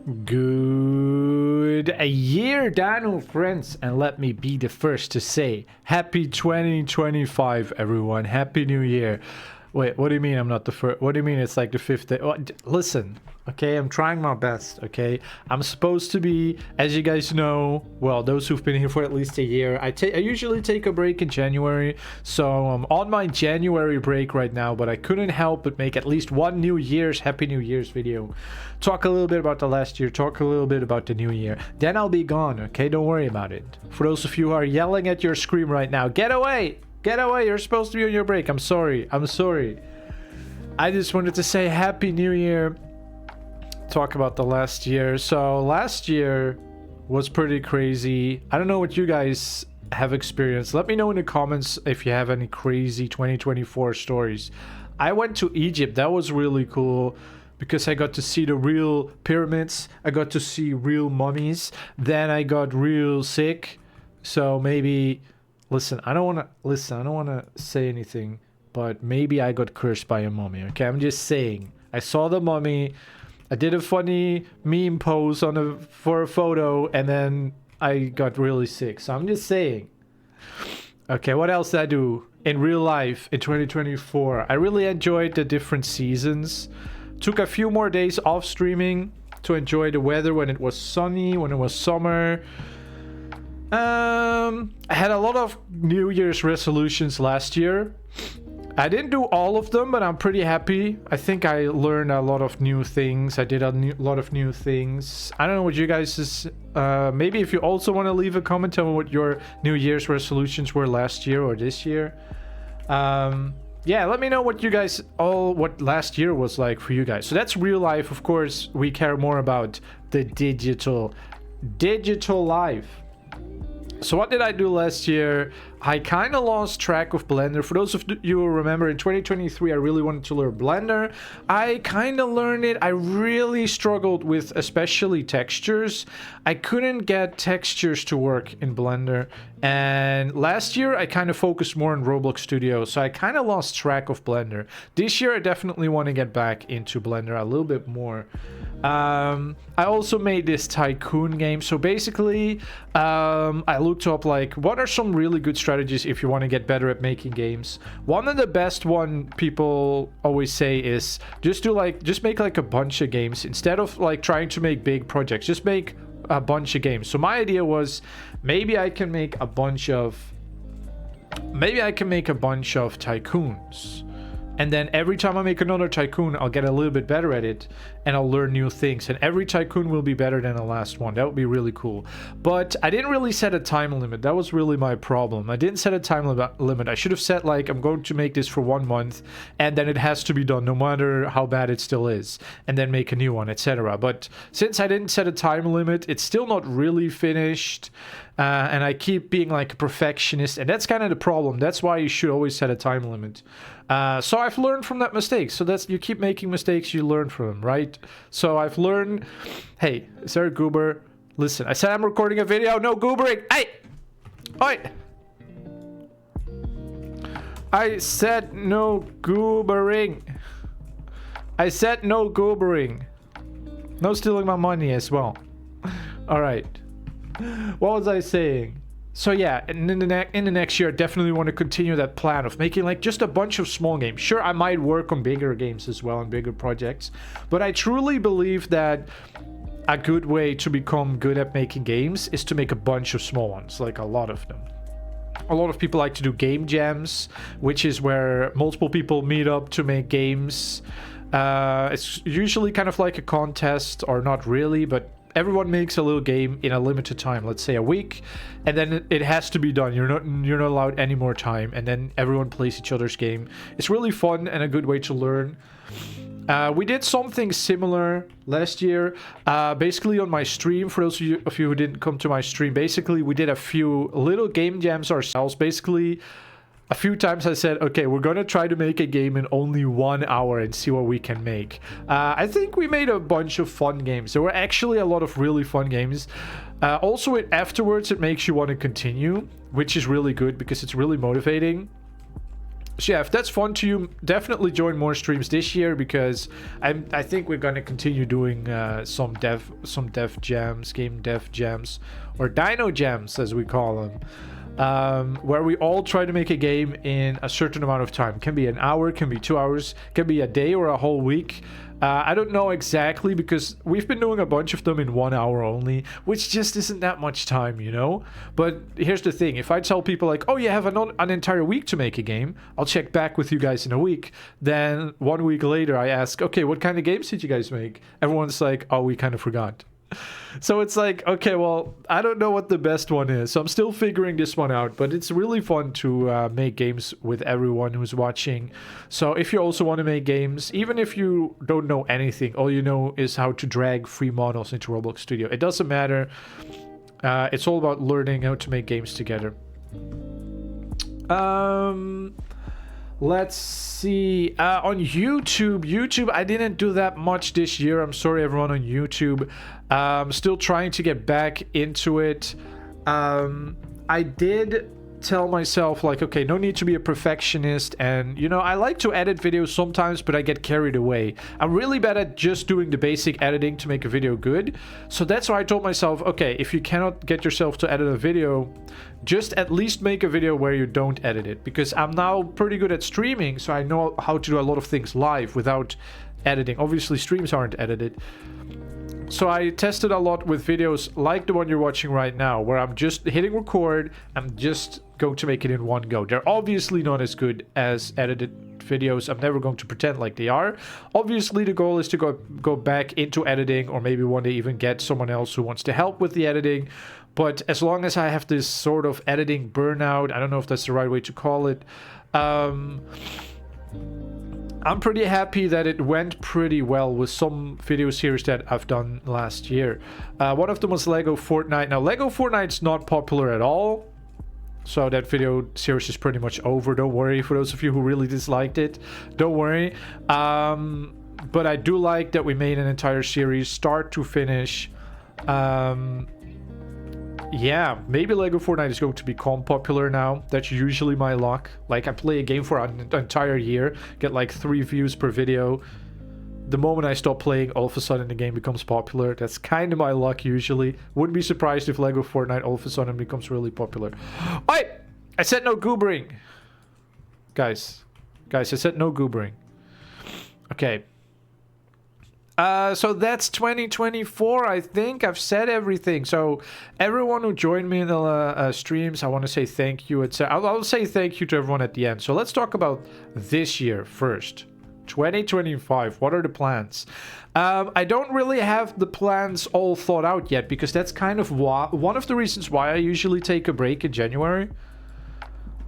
Good year, Dino friends, and let me be the first to say happy 2025, everyone. Happy New Year. Wait, what do you mean I'm not the first? What do you mean it's like the fifth day? Listen, okay, I'm trying my best, okay? I'm supposed to be, as you guys know, well, those who've been here for at least a year, I usually take a break in January, so I'm on my January break right now, but I couldn't help but make at least one Happy New Year's video. Talk a little bit about the last year, talk a little bit about the new year. Then I'll be gone, okay? Don't worry about it. For those of you who are yelling at your screen right now, get away! Get away, you're supposed to be on your break. I'm sorry. I just wanted to say Happy New Year. Talk about the last year. So last year was pretty crazy. I don't know what you guys have experienced. Let me know in the comments if you have any crazy 2024 stories. I went to Egypt. That was really cool because I got to see the real pyramids. I got to see real mummies. Then I got real sick. So maybe... Listen, I don't want to say anything, but maybe I got cursed by a mummy, okay? I'm just saying. I saw the mummy, I did a funny meme pose for a photo, and then I got really sick. So I'm just saying. Okay, what else did I do in real life in 2024? I really enjoyed the different seasons. Took a few more days off streaming to enjoy the weather when it was sunny, when it was summer. I had a lot of New Year's resolutions last year. I didn't do all of them, but I'm pretty happy. I think I learned a lot of new things. I did a lot of new things. I don't know what you guys maybe if you also want to leave a comment, tell me what your New Year's resolutions were last year or this year. Yeah, let me know what you guys what last year was like for you guys. So that's real life. Of course, we care more about the digital life. So what did I do last year? I kind of lost track of Blender. For those of you who remember, in 2023, I really wanted to learn Blender. I kind of learned it. I really struggled with especially textures. I couldn't get textures to work in Blender. And last year, I kind of focused more on Roblox Studio. So I kind of lost track of Blender. This year, I definitely want to get back into Blender a little bit more. I also made this tycoon game. So basically, I looked up like what are some really good strategies if you want to get better at making games. One of the best one people always say is just make like a bunch of games instead of like trying to make big projects. Just make a bunch of games. So my idea was maybe I can make a bunch of tycoons. And then every time I make another tycoon, I'll get a little bit better at it and I'll learn new things. And every tycoon will be better than the last one. That would be really cool. But I didn't really set a time limit. That was really my problem. I didn't set a time limit. I should have set like, I'm going to make this for 1 month and then it has to be done no matter how bad it still is. And then make a new one, etc. But since I didn't set a time limit, it's still not really finished. And I keep being like a perfectionist. And that's kind of the problem. That's why you should always set a time limit. So I've learned from that mistake. So that's, you keep making mistakes, you learn from them, right? So I've learned, hey, is there a goober? Listen, I said I'm recording a video, no goobering. Hey! Oi! I said no goobering. I said no goobering. No stealing my money as well. All right. What was I saying? So yeah, in the next year, I definitely want to continue that plan of making like just a bunch of small games. Sure, I might work on bigger games as well and bigger projects, but I truly believe that a good way to become good at making games is to make a bunch of small ones, like a lot of them. A lot of people like to do game jams, which is where multiple people meet up to make games. It's usually kind of like a contest, or not really, but everyone makes a little game in a limited time, let's say a week, and then it has to be done. You're not allowed any more time, and then everyone plays each other's game. It's really fun and a good way to learn. We did something similar last year, basically on my stream. For those of you who didn't come to my stream, basically we did a few little game jams ourselves. Basically, a few times I said, okay, we're going to try to make a game in only 1 hour and see what we can make. I think we made a bunch of fun games. There were actually a lot of really fun games. Also, afterwards, it makes you want to continue, which is really good because it's really motivating. So yeah, if that's fun to you, definitely join more streams this year, because I think we're gonna continue doing some dev jams, game dev jams, or dino jams as we call them, where we all try to make a game in a certain amount of time. Can be an hour, can be 2 hours, can be a day or a whole week. I don't know exactly, because we've been doing a bunch of them in 1 hour only, which just isn't that much time, you know? But here's the thing. If I tell people like, oh, you have an entire week to make a game, I'll check back with you guys in a week. Then 1 week later, I ask, okay, what kind of games did you guys make? Everyone's like, oh, we kind of forgot. So it's like, okay, well, I don't know what the best one is. So I'm still figuring this one out, but it's really fun to make games with everyone who's watching. So if you also want to make games, even if you don't know anything, all you know is how to drag free models into Roblox Studio. It doesn't matter. It's all about learning how to make games together. Let's see. On YouTube, I didn't do that much this year. I'm sorry, everyone on YouTube. Still trying to get back into it. I did tell myself, like, okay, no need to be a perfectionist, and you know, I like to edit videos sometimes, but I get carried away. I'm really bad at just doing the basic editing to make a video good. So that's why I told myself, okay, if you cannot get yourself to edit a video, just at least make a video where you don't edit it, because I'm now pretty good at streaming, so I know how to do a lot of things live without editing. Obviously streams aren't edited. So I tested a lot with videos like the one you're watching right now, where I'm just hitting record. I'm just going to make it in one go. They're obviously not as good as edited videos. I'm never going to pretend like they are. Obviously, the goal is to go back into editing, or maybe one day even get someone else who wants to help with the editing. But as long as I have this sort of editing burnout, I don't know if that's the right way to call it, I'm pretty happy that it went pretty well with some video series that I've done last year. One of them was Lego Fortnite. Now, Lego Fortnite's not popular at all, so that video series is pretty much over. Don't worry, for those of you who really disliked it. Don't worry. But I do like that we made an entire series, start to finish. Yeah, maybe Lego Fortnite is going to become popular now. That's usually my luck. Like, I play a game for an entire year, get like 3 views per video. The moment I stop playing, all of a sudden the game becomes popular. That's kind of my luck usually. Wouldn't be surprised if Lego Fortnite all of a sudden becomes really popular. I said no goobering. Guys, I said no goobering. Okay. So that's 2024, I think. I've said everything. So everyone who joined me in the streams, I want to say thank you. I'll say thank you to everyone at the end. So let's talk about this year first. 2025, what are the plans? I don't really have the plans all thought out yet, because that's kind of one of the reasons why I usually take a break in January,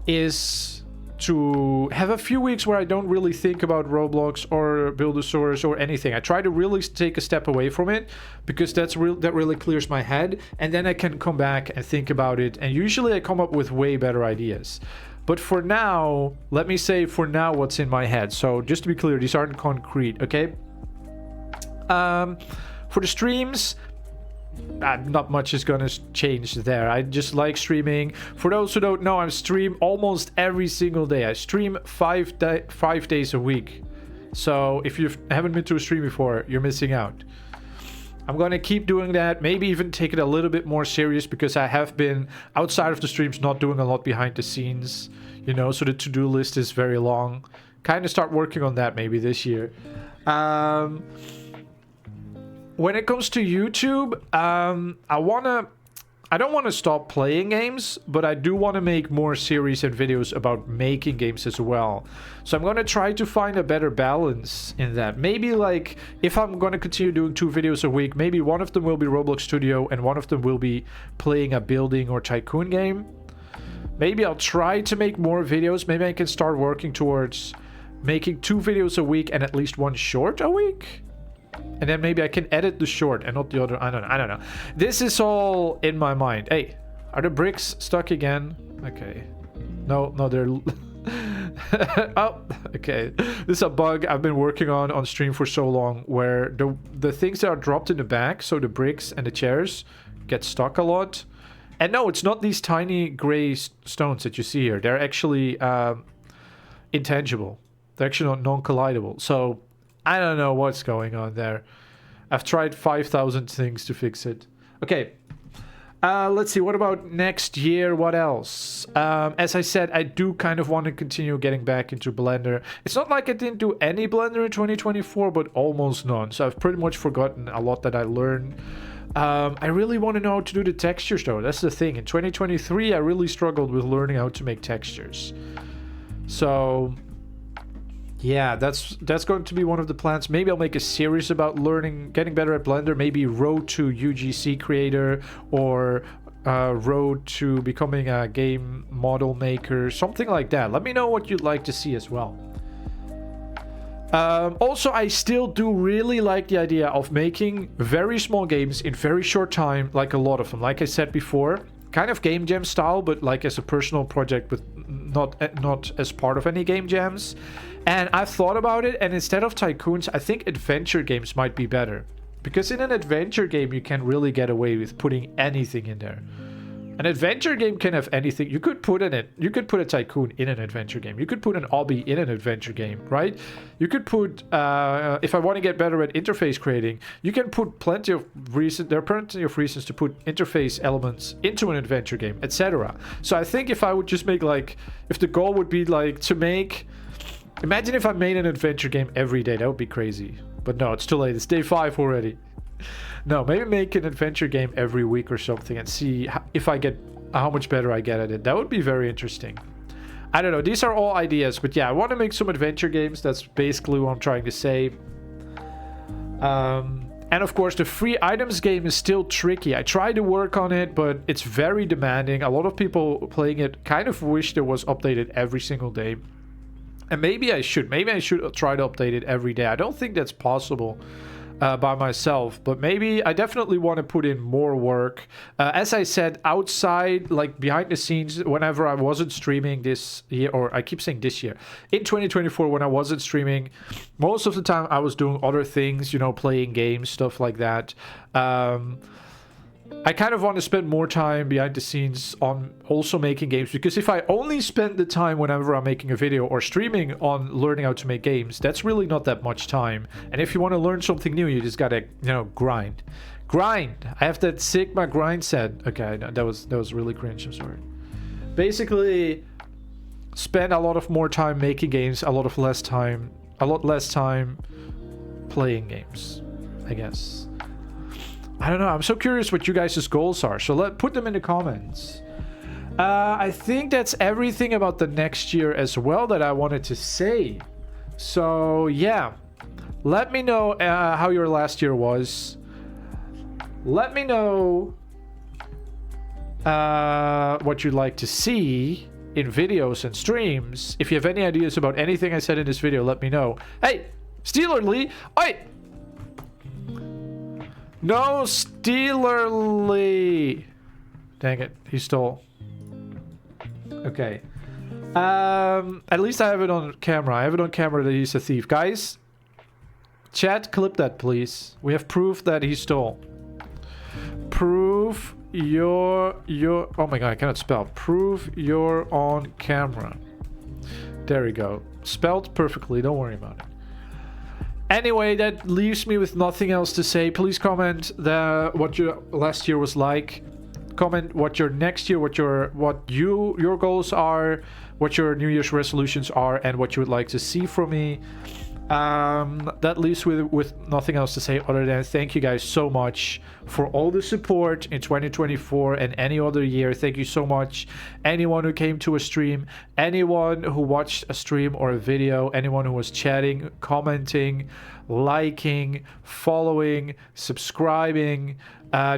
is to have a few weeks where I don't really think about Roblox or Buildosaurus or anything. I try to really take a step away from it, because that really clears my head, and then I can come back and think about it, and usually I come up with way better ideas. But for now, let me say for now what's in my head. So just to be clear, these aren't concrete, okay? For the streams, not much is gonna change there. I just like streaming. For those who don't know, I stream almost every single day. I stream 5 days a week. So if you haven't been to a stream before, you're missing out. I'm gonna keep doing that, maybe even take it a little bit more serious, because I have been outside of the streams not doing a lot behind the scenes, you know, so the to-do list is very long. Kind of start working on that maybe this year. When it comes to YouTube, I don't want to stop playing games, but I do want to make more series and videos about making games as well. So I'm going to try to find a better balance in that. Maybe, like, if I'm going to continue doing 2 videos a week, maybe one of them will be Roblox Studio and one of them will be playing a building or tycoon game. Maybe I'll try to make more videos. Maybe I can start working towards making 2 videos a week and at least 1 short a week. And then maybe I can edit the short and not the other. I don't know. This is all in my mind. Hey, are the bricks stuck again? Okay. No, they're... Oh, okay. This is a bug I've been working on stream for so long, where the things that are dropped in the back, so the bricks and the chairs, get stuck a lot. And no, it's not these tiny gray stones that you see here. They're actually... intangible. They're actually not non-collidable. So I don't know what's going on there. I've tried 5,000 things to fix it. Okay. Let's see, what about next year? What else? As I said, I do kind of want to continue getting back into Blender. It's not like I didn't do any Blender in 2024, but almost none. So I've pretty much forgotten a lot that I learned. I really want to know how to do the textures though. That's the thing. In 2023, I really struggled with learning how to make textures. So yeah, that's going to be one of the plans. Maybe I'll make a series about getting better at Blender. Maybe road to UGC creator, or road to becoming a game model maker, something like that. Let me know what you'd like to see as well. Also, I still do really like the idea of making very small games in very short time, like a lot of them. Like I said before, kind of game jam style, but like as a personal project with not as part of any game jams. And I've thought about it, and instead of tycoons, I think adventure games might be better. Because in an adventure game, you can really get away with putting anything in there. An adventure game can have anything. You could put a tycoon in an adventure game. You could put an obby in an adventure game, right? You could put, if I want to get better at interface creating, you can put plenty of reasons. There are plenty of reasons to put interface elements into an adventure game, etc. So I think if I would just make like, if the goal would be like to make, imagine if I made an adventure game every day, that would be crazy. But no, it's too late. It's day 5 already. No, maybe make an adventure game every week or something and see if I get how much better I get at it. That would be very interesting. I don't know. These are all ideas, but yeah, I want to make some adventure games. That's basically what I'm trying to say. And of course, the free items game is still tricky. I try to work on it, but it's very demanding. A lot of people playing it kind of wish there was updated every single day. And maybe I should. Maybe I should try to update it every day. I don't think that's possible by myself, but maybe I definitely want to put in more work. As I said, outside, like behind the scenes, whenever I wasn't streaming this year, or I keep saying this year, in 2024 when I wasn't streaming, most of the time I was doing other things, you know, playing games, stuff like that. I kind of want to spend more time behind the scenes on also making games, because if I only spend the time whenever I'm making a video or streaming on learning how to make games, that's really not that much time. And if you want to learn something new, you just gotta, you know, grind. I have that Sigma grind set. Okay, no, that was really cringe, I'm sorry. Basically, spend a lot of more time making games, a lot less time playing games, I guess. I don't know. I'm so curious what you guys' goals are. So put them in the comments. I think that's everything about the next year as well that I wanted to say. So yeah, let me know how your last year was. Let me know what you'd like to see in videos and streams. If you have any ideas about anything I said in this video, let me know. Hey, Steeler Lee! Oi! No, Steeler Lee! Dang it, he stole. Okay. At least I have it on camera. I have it on camera that he's a thief. Guys, chat, clip that, please. We have proof that he stole. Proof your oh my god, I cannot spell. Proof you're on camera. There we go. Spelled perfectly, don't worry about it. Anyway, that leaves me with nothing else to say. Please comment what your last year was like. Comment what your next year, what your goals are, what your New Year's resolutions are, and what you would like to see from me. That leaves with nothing else to say other than thank you guys so much for all the support in 2024 and any other year. Thank you so much. Anyone who came to a stream, anyone who watched a stream or a video, anyone who was chatting, commenting, liking, following, subscribing,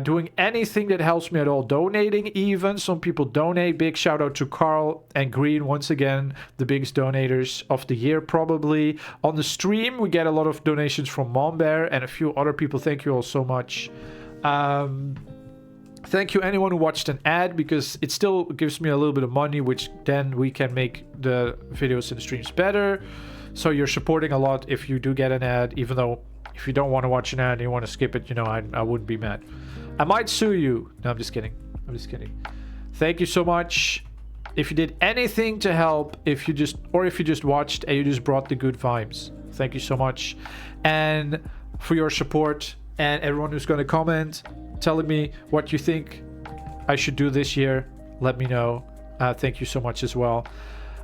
doing anything that helps me at all, donating even. Some people donate. Big shout out to Carl and Green, once again, the biggest donators of the year probably. On the stream, we get a lot of donations from Mom Bear and a few other people. Thank you all so much. Thank you anyone who watched an ad, because it still gives me a little bit of money, which then we can make the videos and the streams better. So you're supporting a lot if you do get an ad, even though if you don't want to watch an ad and you want to skip it, you know, I wouldn't be mad. I might sue you. No, I'm just kidding. I'm just kidding. Thank you so much. if you did anything to help, if you just watched and you just brought the good vibes, thank you so much. And for your support, and everyone who's going to comment telling me what you think I should do this year, let me know. Thank you so much as well.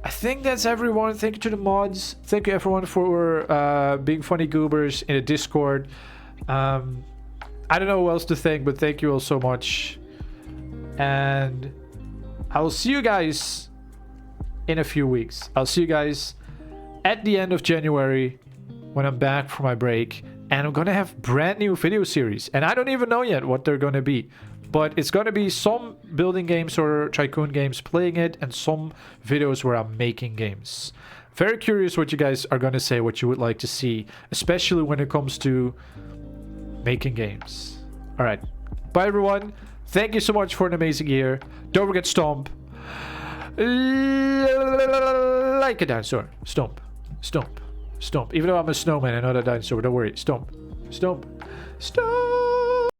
I think that's everyone. Thank you to the mods. Thank you everyone for being funny goobers in the Discord. I don't know who else to thank, but thank you all so much. And I will see you guys in a few weeks. I'll see you guys at the end of January when I'm back from my break. And I'm going to have brand new video series. And I don't even know yet what they're going to be. But it's going to be some building games or tycoon games playing it, and some videos where I'm making games. Very curious what you guys are going to say, what you would like to see, especially when it comes to making games. All right. Bye, everyone. Thank you so much for an amazing year. Don't forget Stomp. Like a dinosaur. Stomp. Stomp. Stomp. Even though I'm a snowman, I'm not a dinosaur. Don't worry. Stomp. Stomp. Stomp.